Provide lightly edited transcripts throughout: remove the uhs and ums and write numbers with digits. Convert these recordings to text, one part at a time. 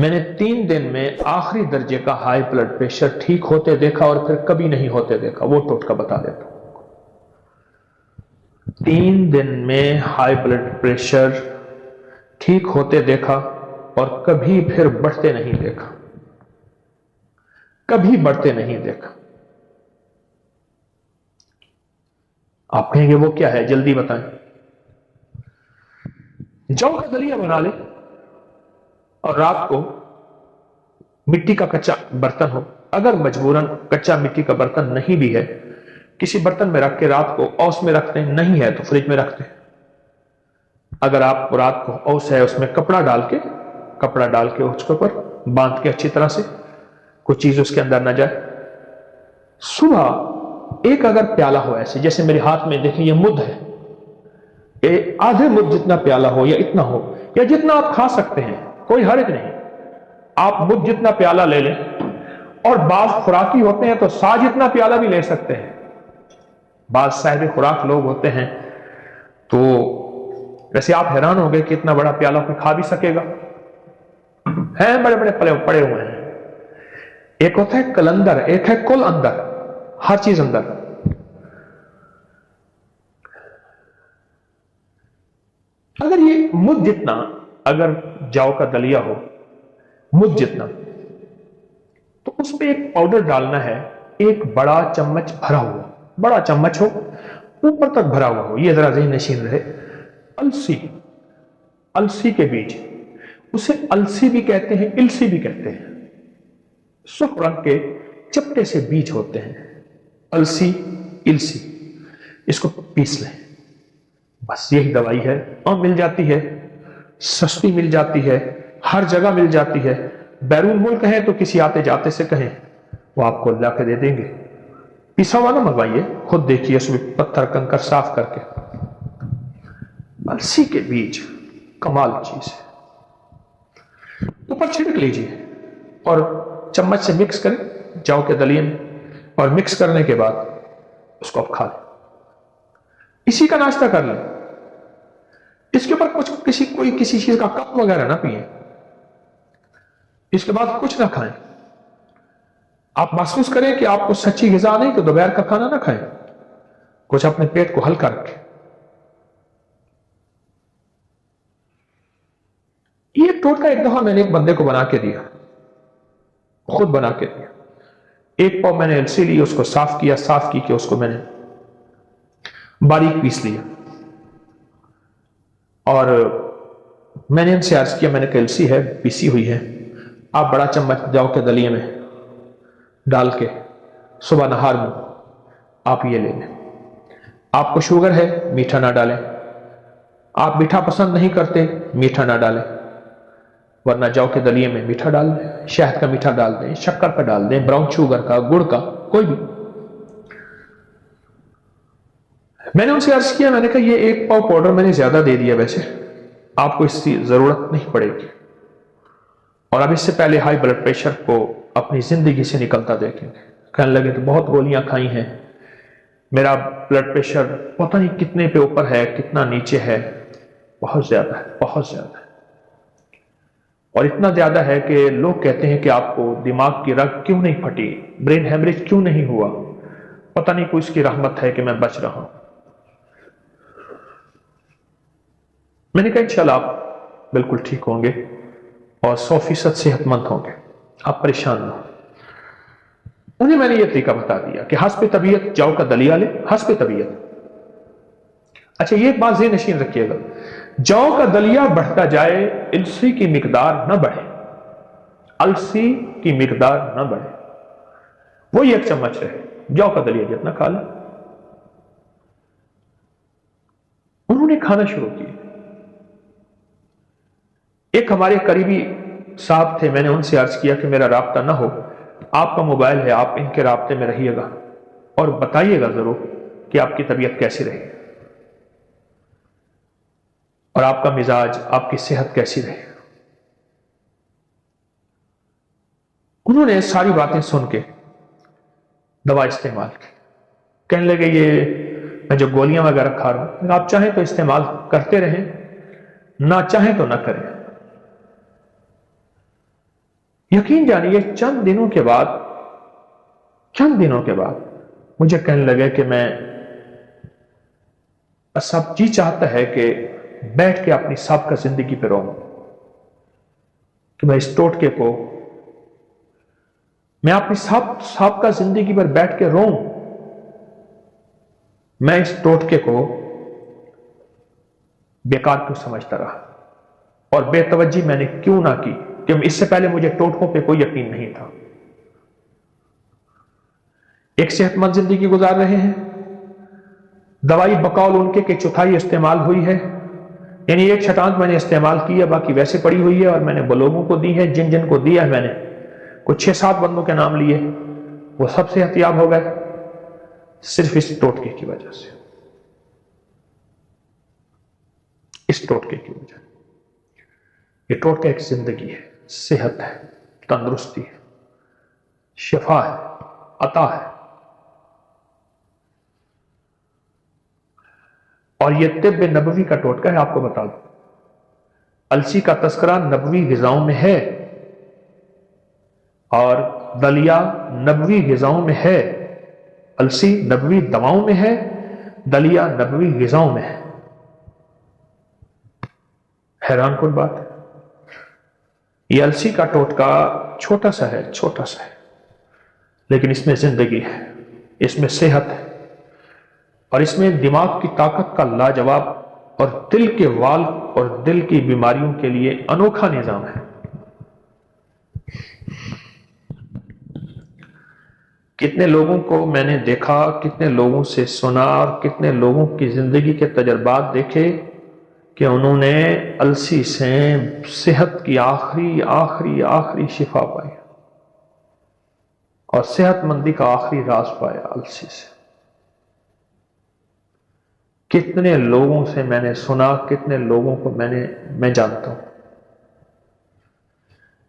میں نے 3 دن میں آخری درجے کا ہائی بلڈ پریشر ٹھیک ہوتے دیکھا اور پھر کبھی نہیں ہوتے دیکھا. وہ ٹوٹکا بتا دیتا ہوں. 3 دن میں ہائی بلڈ پریشر ٹھیک ہوتے دیکھا اور کبھی پھر بڑھتے نہیں دیکھا. کبھی بڑھتے نہیں دیکھا. آپ کہیں گے وہ کیا ہے؟ جلدی بتائیں. جو کا دلیا بنا لے اور رات کو مٹی کا کچا برتن ہو، اگر مجبوراً کچا مٹی کا برتن نہیں بھی ہے، کسی برتن میں رکھ کے رات کو اوس میں رکھتے ہیں، نہیں ہے تو فریج میں رکھتے ہیں. اگر آپ رات کو اوس ہے اس میں کپڑا ڈال کے اس کے اوپر باندھ کے اچھی طرح سے کوئی چیز اس کے اندر نہ جائے. صبح ایک اگر پیالہ ہو ایسے جیسے میرے ہاتھ میں دیکھیں یہ مد ہے، آدھے مد جتنا پیالہ ہو یا اتنا ہو یا جتنا آپ کھا سکتے ہیں، کوئی حرج نہیں. آپ مد جتنا پیالہ لے لیں، اور بعض خوراکی ہوتے ہیں تو سا جتنا پیالہ بھی لے سکتے ہیں. بعض صاحب خوراک لوگ ہوتے ہیں تو ویسے آپ حیران ہو گئے کہ اتنا بڑا پیالہ کوئی کھا بھی سکے گا. ہیں بڑے بڑے پڑے ہوئے ہیں. ایک ہوتا ہے کلندر، ایک ہے کل اندر، ہر چیز اندر. اگر یہ مد جتنا اگر جو کا دلیا ہو، مد جتنا، تو اس پہ ایک پاؤڈر ڈالنا ہے، ایک بڑا چمچ بھرا ہوا، بڑا چمچ ہو اوپر تک بھرا ہوا ہو. یہ ذرا ذہن نشین رہے. السی کے بیج، اسے السی بھی کہتے ہیں، السی بھی کہتے ہیں. سرخ رنگ کے چپٹے سے بیج ہوتے ہیں، السی السی. اس کو پیس لیں. بس یہی دوائی ہے، اور مل جاتی ہے، سستی مل جاتی ہے، ہر جگہ مل جاتی ہے. بیرون ملک ہے تو کسی آتے جاتے سے کہیں، وہ آپ کو لا کے دے دیں گے. پیسا ہوا نہ منگوائیے، خود دیکھیے اس میں پتھر کنکر صاف کر کے. السی کے بیج کمال چیز ہے. اوپر چھڑک لیجیے اور چمچ سے مکس کریں جو کے دلیے میں، اور مکس کرنے کے بعد اس کو آپ کھا لیں. اسی کا ناشتہ کر لیں. اس کے اوپر کسی چیز کا کپ وغیرہ نہ پئیں. اس کے بعد کچھ نہ کھائیں. آپ محسوس کریں کہ آپ کو سچی غذا نہیں تو دوپہر کا کھانا نہ کھائیں. کچھ اپنے پیٹ کو ہلکا رکھیں. یہ ٹوٹکا ایک دفعہ میں نے ایک بندے کو بنا کے دیا، خود بنا کے دیا. ایک پاؤ میں نے السی لی، اس کو صاف کی اس کو میں نے باریک پیس لیا، اور میں نے ان سے عرض کیا، میں نے کہا السی ہے پیسی ہوئی ہے، آپ بڑا چمچ جو کے دلیے میں ڈال کے صبح نہار میں آپ یہ لے لیں. آپ کو شوگر ہے میٹھا نہ ڈالیں. آپ میٹھا پسند نہیں کرتے میٹھا نہ ڈالیں، ورنہ جو کے دلیے میں میٹھا ڈال دیں، شہد کا میٹھا ڈال دیں، شکر کا ڈال دیں، براؤن شوگر کا، گڑ کا، کوئی بھی. میں نے ان سے عرض کیا، میں نے کہا یہ ایک پاؤ پاؤڈر میں نے زیادہ دے دیا، ویسے آپ کو اس کی ضرورت نہیں پڑے گی، اور اب اس سے پہلے ہائی بلڈ پریشر کو اپنی زندگی سے نکلتا دیکھیں گے. کہنے لگے تو بہت گولیاں کھائی ہیں، میرا بلڈ پریشر پتہ نہیں کتنے پہ اوپر ہے کتنا نیچے ہے، بہت زیادہ ہے، بہت زیادہ ہے. اور اتنا زیادہ ہے کہ لوگ کہتے ہیں کہ آپ کو دماغ کی رگ کیوں نہیں پھٹی، برین ہیمریج کیوں نہیں ہوا، پتہ نہیں کوئی اس کی رحمت ہے کہ میں بچ رہا ہوں. میں نے کہا انشاءاللہ آپ بالکل ٹھیک ہوں گے اور 100% صحت مند ہوں گے، آپ پریشان نہ ہوں. انہیں میں نے یہ طریقہ بتا دیا کہ حسب طبیعت جو کا دلیا لے، حسب طبیعت. اچھا یہ ایک بات ذہن نشین رکھیے گا، جو کا دلیا بڑھتا جائے، السی کی مقدار نہ بڑھے، السی کی مقدار نہ بڑھے، وہی ایک چمچ رہے، جو کا دلیا جتنا کھا لیں. انہوں نے کھانا شروع کیا. ایک ہمارے قریبی صاحب تھے، میں نے ان سے عرض کیا کہ میرا رابطہ نہ ہو، آپ کا موبائل ہے، آپ ان کے رابطے میں رہیے گا اور بتائیے گا ضرور کہ آپ کی طبیعت کیسی رہی اور آپ کا مزاج، آپ کی صحت کیسی رہی. انہوں نے ساری باتیں سن کے دوا استعمال کی. کہنے لگے یہ میں جو گولیاں وغیرہ کھا رہا ہوں، آپ چاہیں تو استعمال کرتے رہیں، نہ چاہیں تو نہ کریں. यकीन जानिए चंद दिनों के बाद मुझे कहने लगे कि मैं सब जी चाहता है कि बैठ के अपनी साबका जिंदगी पे रहूं, कि मैं इस टोटके को, मैं अपनी साबका जिंदगी पर बैठ के रहूं। मैं इस टोटके को बेकार क्यों समझता रहा और बेतवज्जी मैंने क्यों ना की, क्योंकि इससे पहले मुझे टोटकों पे कोई यकीन नहीं था। एक सेहतमंद जिंदगी गुजार रहे हैं, दवाई बकौल उनके कि चौथाई इस्तेमाल हुई है, यानी एक शतांश मैंने इस्तेमाल की है, बाकी वैसे पड़ी हुई है, और मैंने वो लोगों को दी है जिन को दिया है मैंने, कुछ 6-7 बंदों के नाम लिए, वो सब सेहतयाब हो गए सिर्फ इस टोटके की वजह से, इस टोटके की वजह। ये टोटका एक जिंदगी है, सेहत है, तंदुरुस्ती है, शिफा है, अता है। और ये तिब्ब नबवी का टोटका है। आपको बता दूं, अलसी का तस्करा नबवी ग़िज़ाओं में है और दलिया नबवी ग़िज़ाओं में है। अलसी नबवी दवाओं में है, दलिया नबवी ग़िज़ाओं में है। हैरान कुन बात है। ये अलसी का टोटका छोटा सा है, लेकिन इसमें जिंदगी है, इसमें सेहत है, और इसमें दिमाग की ताकत का लाजवाब और दिल के वाल और दिल की बीमारियों के लिए अनोखा निजाम है। कितने लोगों को मैंने देखा, कितने लोगों से सुना, और कितने लोगों की जिंदगी के तजर्बात देखे कि उन्होंने अलसी से सेहत की आखिरी शिफा पाई, और सेहतमंदी का आखिरी राज पाया अलसी से। कितने लोगों से मैंने सुना, कितने लोगों को मैं जानता हूं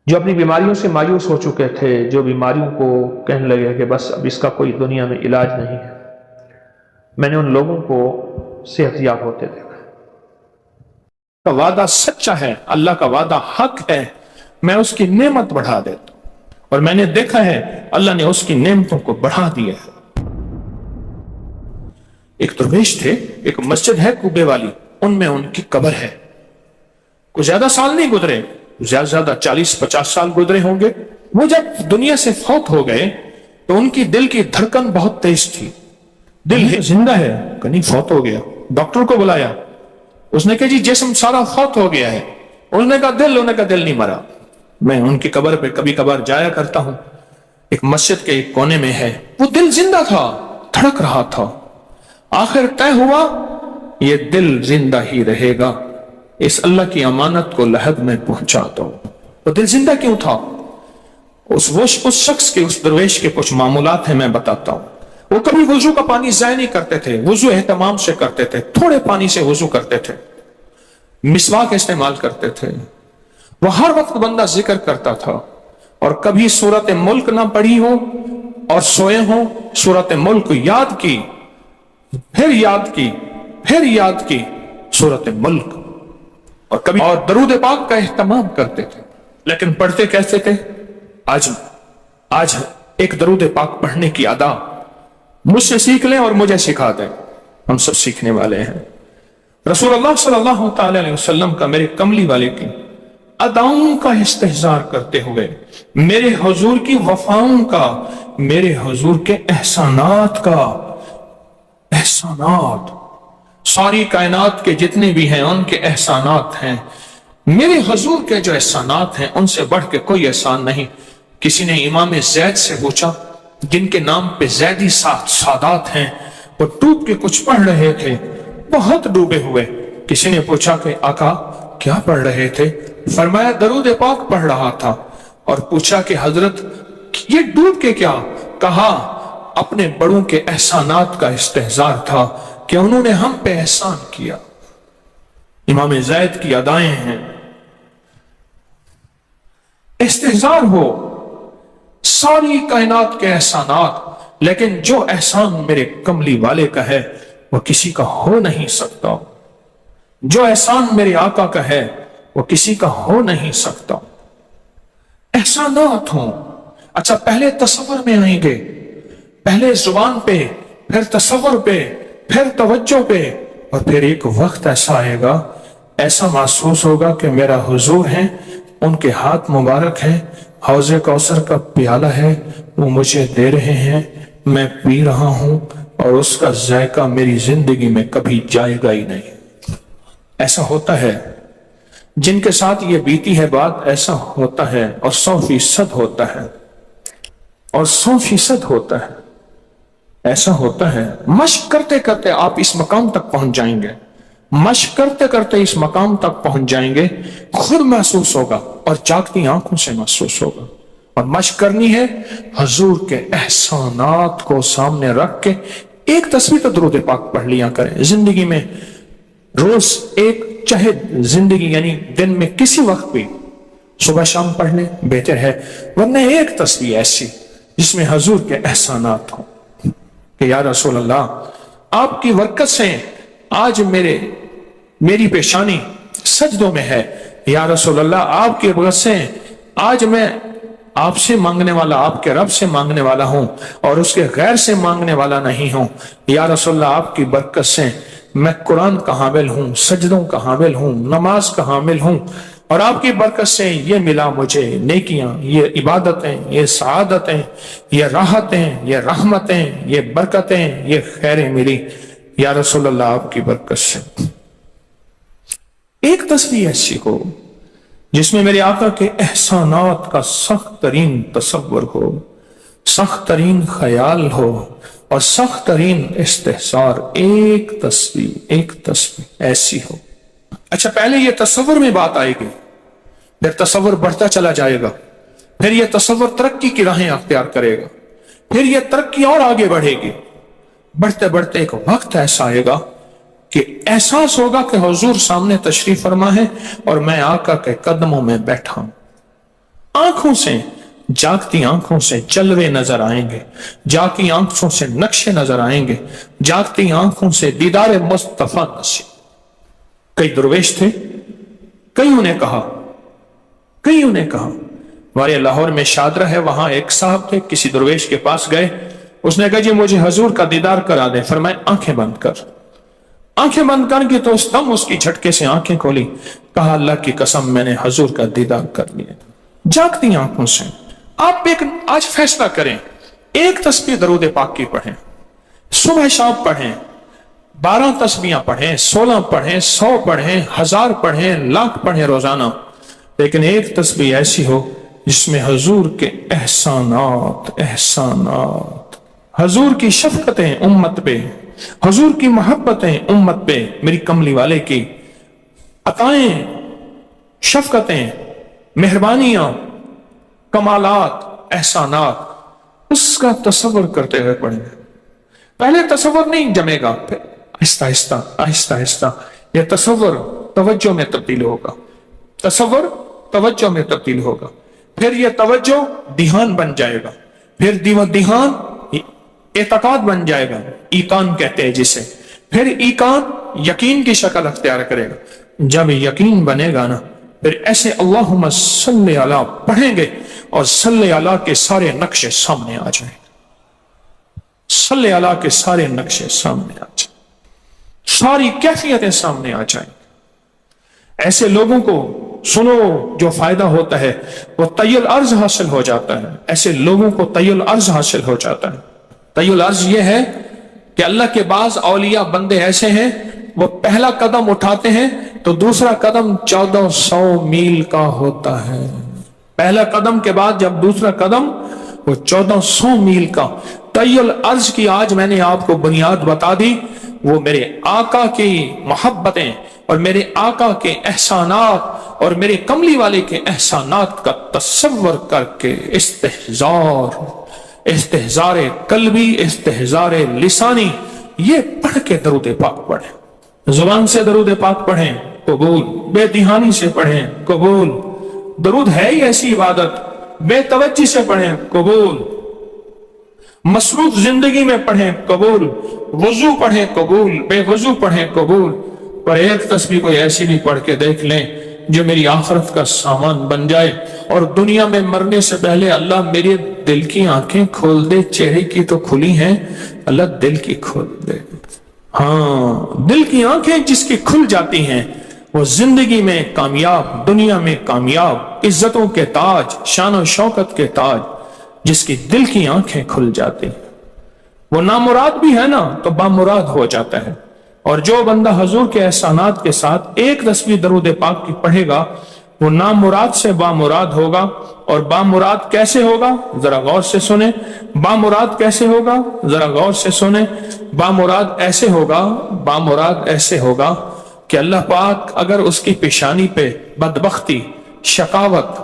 जो अपनी बीमारियों से मायूस हो चुके थे, जो बीमारियों को कहने लगे कि बस अब इसका कोई दुनिया में इलाज नहीं है। मैंने उन लोगों को सेहतयाब होते देखा। का वादा सच्चा है, अल्लाह का वादा हक है, मैं उसकी नेमत बढ़ा देता हूं, और मैंने देखा है अल्लाह ने उसकी नेमतों को बढ़ा दिया है। एक दरवेश थे, एक मस्जिद है कूबे वाली, उनमें उनकी कब्र है। कुछ ज्यादा साल नहीं गुजरे, ज्यादा 40-50 साल गुजरे होंगे। वो जब दुनिया से फौत हो गए तो उनकी दिल की धड़कन बहुत तेज थी। दिल जिंदा है, कहीं फौत हो गया। डॉक्टर को बुलाया, उसने कहा जी जिस्म सारा फौत हो गया है। उन्होंने कहा दिल नहीं मरा। मैं उनकी कब्र पे कभी कभार जाया करता हूं, एक मस्जिद के एक कोने में है। वो दिल जिंदा था, धड़क रहा था। आखिर तय हुआ ये दिल जिंदा ही रहेगा, इस अल्लाह की अमानत को लहद में पहुंचा दो। वो दिल जिंदा क्यों था? उस शख्स के, उस दरवेश के कुछ मामूलात हैं, मैं बताता हूं। वो कभी वजू का पानी ज़ाया नहीं करते थे, वजू एहतमाम से करते थे, थोड़े पानी से वजू करते थे, मिसवाक इस्तेमाल करते थे। वो हर वक्त बंदा जिक्र करता था, और कभी सूरत मुल्क ना पढ़ी हो और सोए हो, सूरत मुल्क याद की, फिर याद की सूरत मुल्क, और कभी और दरूद पाक का एहतमाम करते थे। लेकिन पढ़ते कैसे थे? आज एक दरूद पाक पढ़ने की अदा मुझसे सीख लें और मुझे सिखा दें, हम सब सीखने वाले हैं। रसूलुल्लाह सल्लल्लाहु अलैहि वसल्लम का, मेरे कमली वाले की अदाओं का इस्तेहजार करते हुए, मेरे हुजूर की वफाओं का, मेरे हुजूर के एहसानात का, एहसानात सारी कायनात के जितने भी हैं उनके एहसानात हैं। मेरे हुजूर के जो एहसानात हैं उनसे बढ़ के कोई एहसान नहीं। किसी ने इमाम ज़ैद से पूछा, जिनके नाम पे ज़ैदी सादात हैं, वो डूब के कुछ पढ़ रहे थे, बहुत डूबे हुए। किसी ने पूछा कि आका क्या पढ़ रहे थे? फरमाया दरूद पाक पढ़ रहा था। और पूछा कि हजरत ये डूब के क्या? कहा अपने बड़ों के एहसानात का इस्तेहजार था कि उन्होंने हम पे एहसान किया। इमाम ज़ैद की अदाएं हैं, इस्तेहजार हो सारी कायनात के एहसानात, लेकिन जो एहसान मेरे कमली वाले का है वो किसी का हो नहीं सकता। जो एहसान मेरे आका का है वो किसी का हो नहीं सकता। एहसानात हों। अच्छा, पहले तसव्वुर में आएंगे, पहले जुबान पे, फिर तसव्वुर पे, फिर तवज्जो पे, और फिर एक वक्त ऐसा आएगा, ऐसा महसूस होगा कि मेरा हुजूर है, उनके हाथ मुबारक है, हौज़े कौसर का प्याला है, वो मुझे दे रहे हैं, मैं पी रहा हूं, और उसका जायका मेरी जिंदगी में कभी जाएगा ही नहीं। ऐसा होता है जिनके साथ ये बीती है बात, ऐसा होता है, और 100% होता है, और 100% होता है, ऐसा होता है। मशक करते करते आप इस मकाम तक पहुंच जाएंगे, मशक करते करते इस मकाम तक पहुंच जाएंगे, खुद महसूस होगा और जागती आंखों से महसूस होगा। और मशक करनी है हुजूर के एहसानात को सामने रख के। एक तस्वीर तो दुरूद पाक पढ़ लिया करें जिंदगी में, रोज एक, चाहे जिंदगी यानी दिन में किसी वक्त भी सुबह शाम पढ़ लें, बेहतर है, वरना एक तस्वीर ऐसी जिसमें हुजूर के एहसानात हो कि या रसूल अल्लाह, आपकी बरकत से आज मेरी पेशानी सजदों में है, या रसूल अल्लाह, आपकी बरकत से आज मैं आपसे मांगने वाला, आपके रब से मांगने वाला हूं और उसके गैर से मांगने वाला नहीं हूं, या रसूल अल्लाह, आपकी बरकत से मैं कुरान का हामिल हूं, सजदों का हामिल हूं, नमाज का हामिल हूं, और आपकी बरकत से ये मिला मुझे नेकियां, ये इबादतें, ये सआदतें, ये राहतें, ये रहमतें, ये बरकतें, ये खैरें मिली, या रसूल अल्लाह, आपकी बरकत से। एक तस्वीर ऐसी हो जिसमें मेरे आका के एहसानात का सख्त तरीन तसव्वुर हो, सख्त तरीन ख्याल हो और सख्त तरीन इस्तेहसार। एक तस्वीर ऐसी हो। अच्छा, पहले ये तसव्वुर में बात आएगी, फिर तसव्वुर बढ़ता चला जाएगा, फिर यह तसव्वुर तरक्की की राहें अख्तियार करेगा, फिर यह तरक्की और आगे बढ़ेगी। बढ़ते बढ़ते एक वक्त ऐसा आएगा कि एहसास होगा कि हुजूर सामने तशरीफ फरमा है और मैं आका के कदमों में बैठा हूं। आंखों से, जागती आंखों से जलवे नजर आएंगे, जागती आंखों से नक्शे नजर आएंगे, जागती आंखों से दीदार मुस्तफा नसीब। कई दरवेश थे, कईयों ने कहा हमारे लाहौर में शादरा है, वहां एक साहब थे, किसी दरवेश के पास गए, उसने कहा जी मुझे हुजूर का दीदार करा दे। फरमाए आंखें बंद कर। आंखें बंद करके तो उस दम उसकी झटके से आंखें खोली, कहा अल्लाह की कसम मैंने हुजूर का दीदार कर लिया। जागती आंखों से आप एक आज फैसला करें, एक तस्बीह दरूद पाक की पढ़ें, सुबह शाम पढ़ें, 12 तस्बीहां पढ़ें, 16 पढ़ें, 100 पढ़ें, 1000 पढ़ें, लाख पढ़ें रोजाना, लेकिन एक तस्बीह ऐसी हो जिसमें हुजूर के एहसानात, हुजूर की शफकतें उम्मत पे, हुजूर की मोहब्बतें उम्मत पे, मेरी कमली वाले की अताएं, शफकतें, मेहरबानियां, कमालात, एहसानात, उसका तसव्वुर करते हुए पढ़ेंगे। पहले तसव्वुर नहीं जमेगा, फिर आहिस्ता आहिस्ता यह तसव्वुर तवज्जो में तब्दील होगा, तसव्वुर तवज्जो में तब्दील होगा, फिर यह तवज्जो ध्यान बन जाएगा, फिर ध्यान एतकाद बन जाएगा, ईकान कहते हैं जिसे, फिर ईकान यकीन की शक्ल अख्तियार करेगा। जब यकीन बनेगा ना, फिर ऐसे अल्लाहुम्मा सल्ली अला पढ़ेंगे और सल्ली अला के सारे नक्शे सामने आ जाएंगे, सल्ली अला के सारे नक्शे सामने आ जाएंगे, सारी कैफियतें सामने आ जाएंगी। ऐसे लोगों को सुनो जो फायदा होता है वो तय्युल अर्ज हासिल हो जाता है, ऐसे लोगों को तय्युल अर्ज हासिल हो जाता है। तय्युल अर्ज ये है कि अल्लाह के बाज औलिया बंदे ऐसे हैं, वो पहला कदम उठाते हैं तो दूसरा कदम 1400 मील का होता है। पहला कदम के बाद जब दूसरा कदम, वो 1400 मील का। तय्युल अर्ज की आज मैंने आपको बुनियाद बता दी। वो मेरे आका की मोहब्बतें और मेरे आका के एहसानात और मेरे कमली वाले के एहसानात का तसव्वुर करके इस्तेहज़ारे कल्बी, इस्तेहज़ारे लिसानी, ये पढ़ के दरूद पाक पढ़ें, जुबान से दरूद पाक पढ़ें कबूल, बेदिहानी से पढ़ें कबूल। दरूद है ही ऐसी इबादत, बेतवज्जी से पढ़ें कबूल, मसरूफ जिंदगी में पढ़ें कबूल, वजू पढ़ें कबूल, बेवजू पढ़ें कबूल। पर एक तस्बीह कोई ऐसी भी पढ़ के देख लें جو میری آخرت کا سامان بن جائے، اور دنیا میں مرنے سے پہلے اللہ میرے دل کی آنکھیں کھول دے۔ چہرے کی تو کھلی ہیں، اللہ دل کی کھول دے۔ ہاں، دل کی آنکھیں جس کی کھل جاتی ہیں وہ زندگی میں کامیاب، دنیا میں کامیاب، عزتوں کے تاج، شان و شوکت کے تاج، جس کی دل کی آنکھیں کھل جاتی ہیں۔ وہ نامراد بھی ہے نا تو بامراد ہو جاتا ہے۔ اور جو بندہ حضور کے احسانات کے ساتھ ایک تسبیح درود پاک کی پڑھے گا وہ نامراد سے بامراد ہوگا۔ اور بامراد کیسے ہوگا؟ ذرا غور سے سنیں۔ بامراد کیسے ہوگا؟ ذرا غور سے سنیں۔ بامراد ایسے ہوگا، بامراد ایسے ہوگا کہ اللہ پاک اگر اس کی پیشانی پہ بدبختی، شقاوت،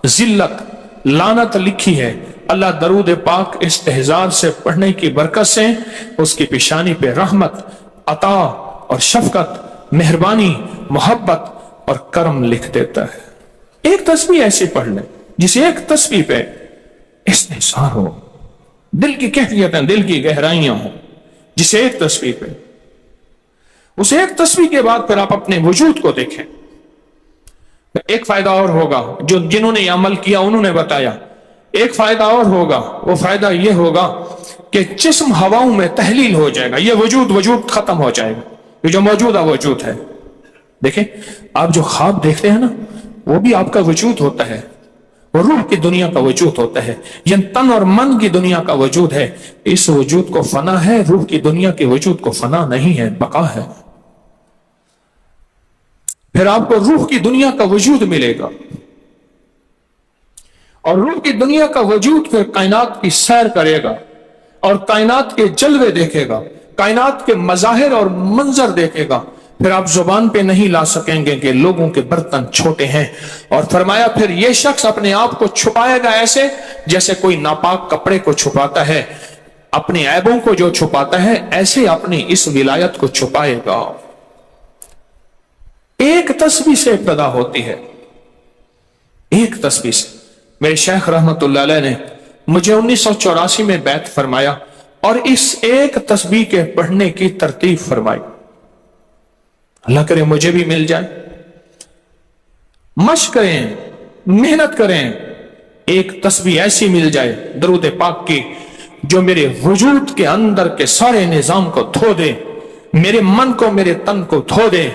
ذلت، لعنت لکھی ہے، اللہ درود پاک استحضار سے پڑھنے کی برکت سے اس کی پیشانی پہ رحمت، عطا اور شفقت، مہربانی، محبت اور کرم لکھ دیتا ہے۔ ایک تسبیح ایسی پڑھ لیں جس ایک تسبیح پہ استحضار ہو، دل کی کیفیتیں، دل کی گہرائیاں ہوں، جسے ایک تسبیح پہ، اس ایک تسبیح کے بعد پھر آپ اپنے وجود کو دیکھیں۔ ایک فائدہ اور ہوگا، جو جنہوں نے یہ عمل کیا انہوں نے بتایا، ایک فائدہ اور ہوگا، وہ فائدہ یہ ہوگا کہ جسم ہواؤں میں تحلیل ہو جائے گا، یہ وجود ختم ہو جائے گا، یہ جو موجودہ وجود ہے۔ دیکھیں، آپ جو خواب دیکھتے ہیں نا وہ بھی آپ کا وجود ہوتا ہے، وہ روح کی دنیا کا وجود ہوتا ہے، یہ تن اور من کی دنیا کا وجود ہے۔ اس وجود کو فنا ہے، روح کی دنیا کے وجود کو فنا نہیں ہے، بقا ہے۔ پھر آپ کو روح کی دنیا کا وجود ملے گا، اور روح کی دنیا کا وجود پھر کائنات کی سیر کرے گا اور کائنات کے جلوے دیکھے گا، کائنات کے مظاہر اور منظر دیکھے گا۔ پھر آپ زبان پہ نہیں لا سکیں گے کہ لوگوں کے برتن چھوٹے ہیں۔ اور فرمایا پھر یہ شخص اپنے آپ کو چھپائے گا ایسے جیسے کوئی ناپاک کپڑے کو چھپاتا ہے، اپنے عیبوں کو جو چھپاتا ہے ایسے اپنی اس ولایت کو چھپائے گا۔ ایک تسبیح سے ابتدا ہوتی ہے، ایک تسبیح سے۔ میرے شیخ رحمت اللہ علیہ نے مجھے 1984 میں بیعت فرمایا اور اس ایک تسبیح کے پڑھنے کی ترتیب فرمائی۔ اللہ کرے مجھے بھی مل جائے۔ مشق کریں، محنت کریں، ایک تسبیح ایسی مل جائے درود پاک کی جو میرے وجود کے اندر کے سارے نظام کو دھو دے، میرے من کو، میرے تن کو دھو دے،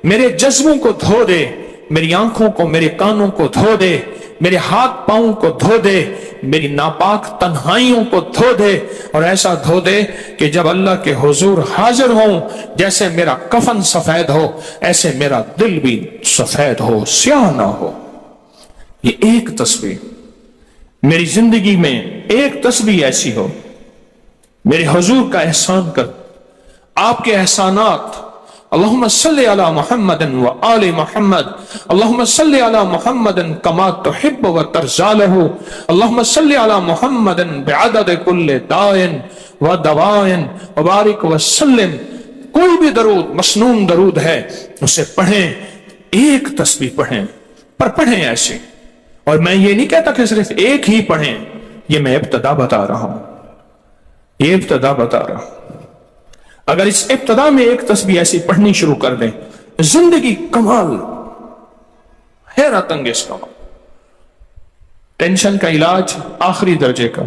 میرے جذبوں کو دھو دے، میری آنکھوں کو، میرے کانوں کو دھو دے، میرے ہاتھ پاؤں کو دھو دے، میری ناپاک تنہائیوں کو دھو دے، اور ایسا دھو دے کہ جب اللہ کے حضور حاضر ہوں جیسے میرا کفن سفید ہو ایسے میرا دل بھی سفید ہو، سیاہ نہ ہو۔ یہ ایک تسبیح میری زندگی میں، ایک تسبیح ایسی ہو، میرے حضور کا احسان کر، آپ کے احسانات۔ اللہم صلی علی محمد و آل محمد، اللہم صلی علی محمد کما تحب و ترضى له، اللہم صلی علی محمد بعدد کل دائن و دوائن وبارک وسلم۔ کوئی بھی درود، مسنون درود ہے، اسے پڑھیں، ایک تسبیح پڑھیں، پر پڑھیں ایسے۔ اور میں یہ نہیں کہتا کہ صرف ایک ہی پڑھیں، یہ میں ابتدا بتا رہا ہوں، یہ ابتدا بتا رہا ہوں۔ اگر اس ابتدا میں ایک تسبیح ایسی پڑھنی شروع کر دیں، زندگی کمال، حیرت انگیز کمال۔ ٹینشن کا علاج آخری درجے کا،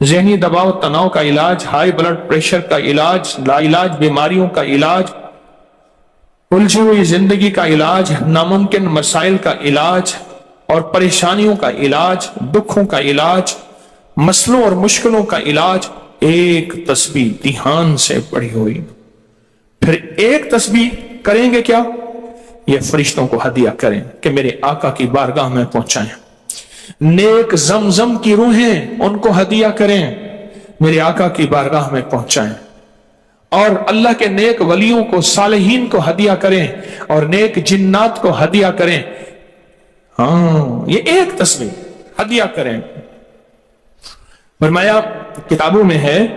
ذہنی دباؤ تناؤ کا علاج، ہائی بلڈ پریشر کا علاج، لا علاج بیماریوں کا علاج، الجھی ہوئی زندگی کا علاج، ناممکن مسائل کا علاج اور پریشانیوں کا علاج، دکھوں کا علاج، مسئلوں اور مشکلوں کا علاج، ایک تسبیح دھیان سے پڑھی ہوئی۔ پھر ایک تسبیح کریں گے کیا؟ یہ فرشتوں کو ہدیہ کریں کہ میرے آقا کی بارگاہ میں پہنچائیں۔ نیک زمزم کی روحیں ان کو ہدیہ کریں، میرے آقا کی بارگاہ میں پہنچائیں۔ اور اللہ کے نیک ولیوں کو، صالحین کو ہدیہ کریں اور نیک جنات کو ہدیہ کریں۔ ہاں، یہ ایک تسبیح ہدیہ کریں۔ فرمایا کتابوں میں ہے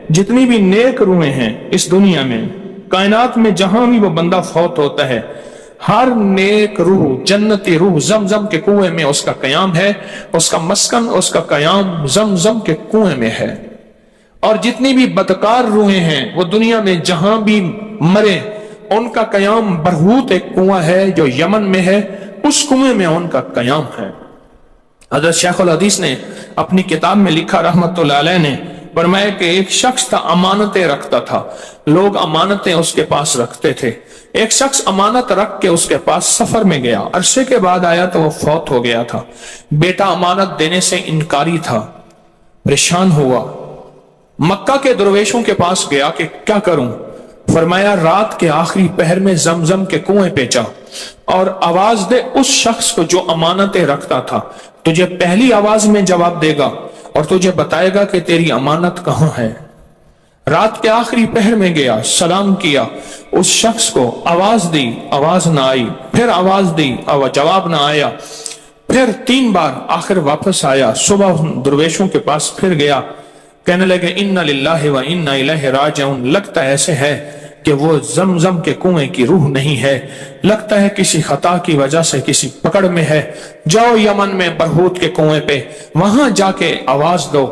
جتنی بھی نیک روحیں ہیں اس دنیا میں، کائنات میں جہاں بھی وہ بندہ فوت ہوتا ہے، ہر نیک روح، جنتی روح زمزم کے کنویں میں اس کا قیام ہے، اس کا مسکن، اس کا قیام زمزم کے کنویں میں ہے۔ اور جتنی بھی بدکار روحیں ہیں وہ دنیا میں جہاں بھی مرے، ان کا قیام برہوت ایک کنواں ہے جو یمن میں ہے، उस कुएं में उनका कयाम है। हज़रत शेखुल हदीस ने अपनी किताब में लिखा रहमतुल्लाह अलैह ने, फरमाया कि एक शख्स था, अमानतें रखता था, लोग अमानतें उसके पास रखते थे। एक शख्स अमानत रख के उसके पास सफर में गया, अरसे के बाद आया तो वो फौत हो गया था। बेटा अमानत देने से इनकारी था, परेशान हुआ, मक्का के दरवेशों के पास गया कि क्या करूं। फरमाया रात के आखिरी पहर में जमजम के कुएं पे जा और आवाज दे उस शख्स को जो अमानतें रखता था, तुझे पहली आवाज में जवाब देगा और तुझे बताएगा कि तेरी अमानत कहां है। रात के आखिरी पहर में गया, सलाम किया, उस शख्स को आवाज दी, आवाज ना आई, फिर आवाज दी, जवाब ना आया, फिर 3 बार, आखिर वापस आया। सुबह दरवेशों के पास फिर गया, कहने लगे इन्ना लिल्लाहि व इन्ना इलैहि राजिऊन। लगता ऐसे है कि वो जमजम के कुएं की रूह नहीं है, लगता है किसी खता की वजह से किसी पकड़ में है। जाओ यमन में बरहूत के कुएं पे, वहां जाके आवाज दो।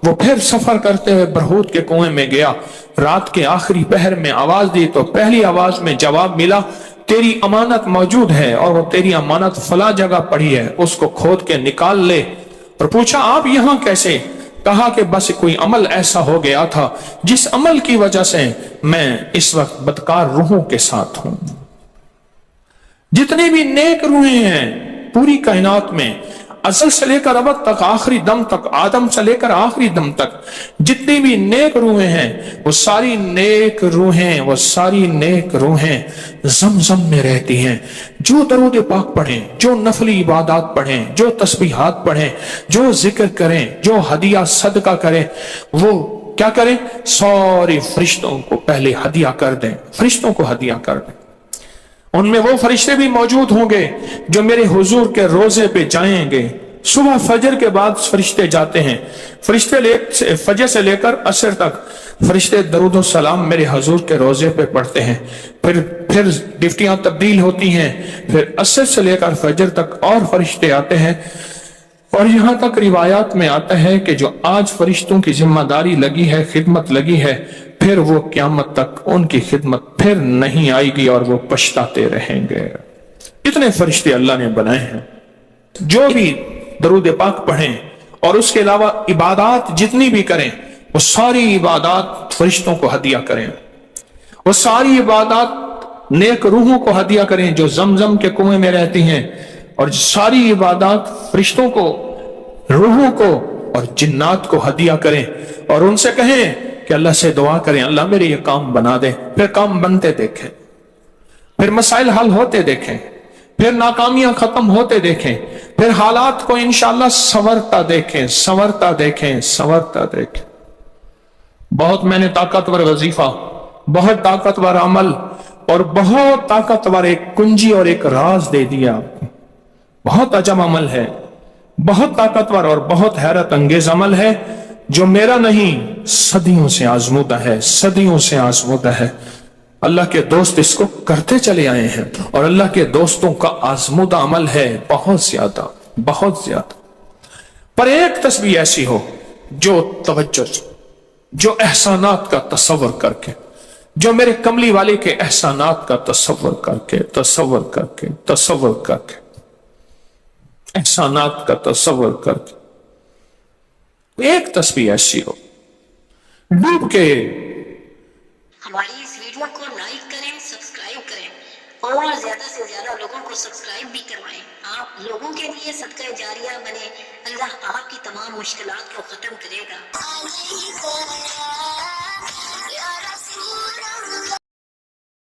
वो फिर सफर करते हुए बरहूत के कुएं में गया, रात के आखिरी पहर में आवाज दी तो पहली आवाज में जवाब मिला, तेरी अमानत मौजूद है और वो तेरी अमानत फला जगह पड़ी है, उसको खोद के निकाल ले। और पूछा आप यहां कैसे? कहा कि बस कोई अमल ऐसा हो गया था जिस अमल की वजह से मैं इस वक्त बदकार रूहों के साथ हूं। जितनी भी नेक रूहें हैं पूरी कायनात में, असल से लेकर अब तक, आखिरी दम तक, आदम से लेकर आखिरी दम तक, जितनी भी नेक रूहें हैं वो सारी नेक रूहें, वो सारी नेक रूहें जमजम में रहती हैं। जो दरूद पाक पढ़ें, जो नफली इबादत पढ़ें, जो तस्बीहात पढ़ें, जो जिक्र करें, जो हदिया सदका करें, वो क्या करें? सारे फरिश्तों को पहले हदिया कर दें, फरिश्तों को हदिया कर दें। उनमें वो फरिश्ते भी मौजूद होंगे जो मेरे हुजूर के रोजे पे जाएंगे। सुबह फजर के बाद फरिश्ते जाते हैं, फरिश्ते फजर से लेकर असर तक फरिश्ते दरूद सलाम मेरे हुजूर के रोजे पे पढ़ते हैं। फिर डिफ्टियां तब्दील होती हैं, फिर असर से लेकर फजर तक और फरिश्ते आते हैं। और यहां तक रिवायात में आता है कि जो आज फरिश्तों की जिम्मेदारी लगी है, खिदमत लगी है, फिर वो क़यामत तक उनकी खिदमत फिर नहीं आएगी और वो पछताते रहेंगे। इतने फरिश्ते अल्लाह ने बनाए हैं। जो भी दरूद पाक पढ़ें और उसके अलावा इबादत जितनी भी करें, वो सारी इबादत फरिश्तों को हदिया करें, वो सारी इबादत नेक रूहों को हदिया करें जो जमजम के कुएं में रहती हैं, और सारी इबादत फरिश्तों को, रूहों को और जिन्नात को हदिया करें। और उनसे कहें कि अल्लाह से दुआ करें, अल्लाह मेरे ये काम बना दे। फिर काम बनते देखें, फिर मसाइल हल होते देखें, फिर नाकामियां खत्म होते देखें, फिर हालात को इंशाअल्लाह संवरता देखें, संवरता देखें, संवरता देखें। बहुत मैंने ताकतवर वजीफा, बहुत ताकतवर अमल और बहुत ताकतवर एक कुंजी और एक राज दे दिया। बहुत अजब अमल है, बहुत ताकतवर और बहुत हैरत अंगेज अमल है जो मेरा नहीं, सदियों से आजमूदा है, सदियों से आजमूदा है। अल्लाह के दोस्त इसको करते चले आए हैं और अल्लाह के दोस्तों का आजमूदा अमल है बहुत ज्यादा, बहुत ज्यादा। पर एक तस्बीह ऐसी हो जो तवज्जो, जो एहसानात का तसव्वुर करके, जो मेरे कमली वाले के एहसानात का तसव्वुर करके, तसव्वुर करके, तसव्वुर करके, एहसानात का तसव्वुर करके एक तस्बीह ऐसी हो डूब के। हमारी इस वीडियो को लाइक करें, सब्सक्राइब करें और ज्यादा से ज्यादा लोगों को सब्सक्राइब भी करवाएं। आप लोगों के लिए सदका जारिया बने, अल्लाह आपकी तमाम मुश्किलात को खत्म करेगा।